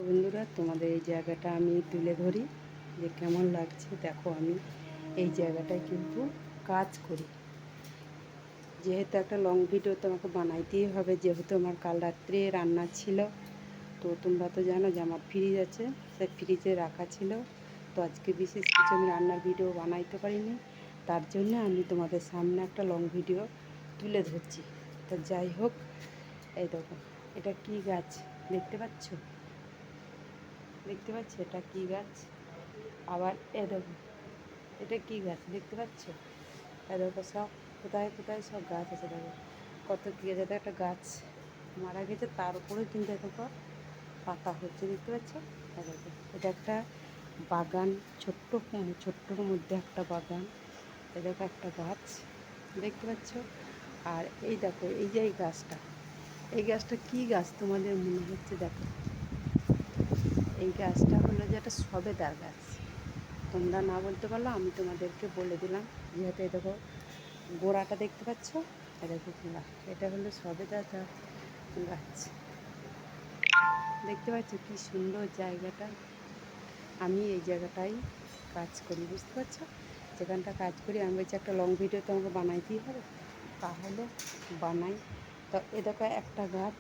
বন্ধুরা, তোমাদের এই জায়গাটা আমি তুলে ধরি যে কেমন লাগছে। দেখো, আমি এই জায়গাটায় কিন্তু কাজ করি। যেহেতু একটা লং ভিডিও তোমাকে বানাইতেই হবে, যেহেতু আমার কাল রাত্রে রান্না ছিল। তো তোমরা তো জানো যে আমার ফ্রিজ আছে, সে ফ্রিজে রাখা ছিল। তো আজকে বিশেষ কিছু আমি রান্নার ভিডিও বানাইতে পারিনি, তার জন্য আমি তোমাদের সামনে একটা লং ভিডিও তুলে ধরছি। তো যাই হোক, এই দেখো, এটা কি গাছ দেখতে পাচ্ছ? এটা কি গাছ? আবার দেখো, এটা কি গাছ দেখতে পাচ্ছ? দেখো, সব কোথায় কোথায় সব গাছ আছে। দেখো কত কি আছে। একটা গাছ মারা গেছে, তার উপরে কিন্তু দেখো পাতা হচ্ছে, দেখতে পাচ্ছ? দেখো, এটা একটা বাগান, ছোট্টর মধ্যে একটা বাগান। দেখো একটা গাছ দেখতে পাচ্ছ। আর এই দেখো, এই যে এই গাছটা কি গাছ তোমাদের মনে হচ্ছে? দেখো, এই গাছটা হলো যে একটা সবেদার গাছ। তোমরা না বলতে পারলো, আমি তোমাদেরকে বলে দিলাম। যেহেতু এই দেখো গোড়াটা দেখতে পাচ্ছ, দেখো গোড়া, এটা হলো সবেদা গাছ। দেখতে পাচ্ছ কি সুন্দর জায়গাটা? আমি এই জায়গাটাই কাজ করি, বুঝতে পারছো? যেখানটা কাজ করি আমি বলছি একটা লং ভিডিও তো আমাকে বানাইতেই হবে, তাহলে বানাই। তো এ দেখো একটা গাছ,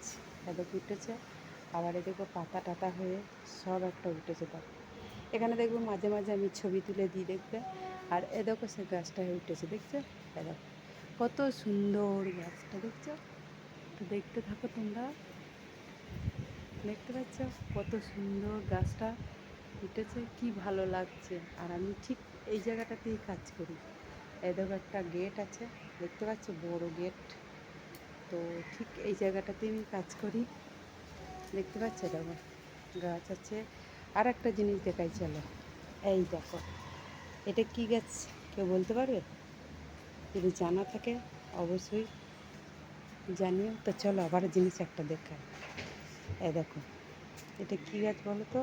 দেখো উঠেছে। আবার এ দেখো পাতা টাতা হয়ে সব একটা উঠেছে। দেখো এখানে দেখবো মাঝে মাঝে আমি ছবি তুলে দিই, দেখবে। আর এ দেখো সে গাছটা হয়ে উঠেছে, দেখছো? এ দেখো কত সুন্দর গাছটা, দেখছো? তো দেখতে থাকো তোমরা। দেখতে পাচ্ছ কত সুন্দর গাছটা উঠেছে, কি ভালো লাগছে। আর আমি ঠিক এই জায়গাটাতেই কাজ করি। এই দেখো একটা গেট আছে, দেখতে পাচ্ছ, বড় গেট। তো ঠিক এই জায়গাটাতেই আমি কাজ করি, দেখতে পাচ্ছ। দেখো গাছ আছে। আর একটা জিনিস দেখাই, চলো। এই দেখো, এটা কি গাছ কেউ বলতে পারবে? যদি জানা থাকে অবশ্যই জানিও। তো চলো আবার জিনিস একটা দেখাই। এই দেখো, এটা কি গাছ বলো তো?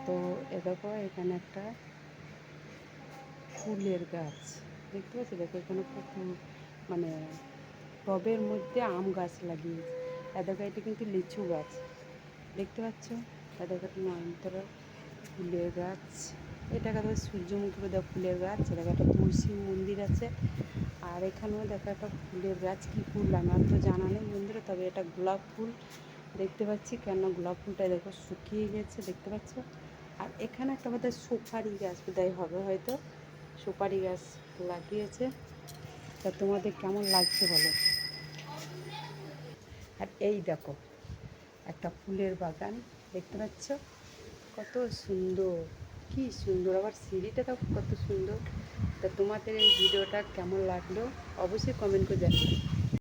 তো এ দেখো, এখানে একটা ফুলের গাছ দেখতে পাচ্ছি। দেখো এখানে মানে টবের মধ্যে আম গাছ লাগিয়েছে। দেখো এটা কিন্তু লিচু গাছ, দেখতে পাচ্ছ? দেখো একটা নয়নতারা ফুলের গাছ। এটা দেখো সূর্যমুখী দেখো ফুলের গাছ। দেখো একটা তুলসী মন্দির আছে। আর এখানেও দেখো একটা ফুলের গাছ, কি ফুল আমার তো জানা নেই বন্ধুরা, তবে এটা গোলাপ ফুল দেখতে পাচ্ছি। কেন গোলাপ ফুলটা দেখো শুকিয়ে গেছে, দেখতে পাচ্ছ? আর এখানে একটা বোধহয় সুপারি গাছ বোধহয় হবে, হয়তো সুপারি গাছ লাগিয়েছে। তা তোমাদের কেমন লাগছে বলো। আর এই দেখো একটা ফুলের বাগান, দেখতে পাচ্ছ কত সুন্দর, কি সুন্দর। আবার সিঁড়িটা দেখো কত সুন্দর। তা তোমাদের এই ভিডিওটা কেমন লাগলো অবশ্যই কমেন্ট করে জানাবে।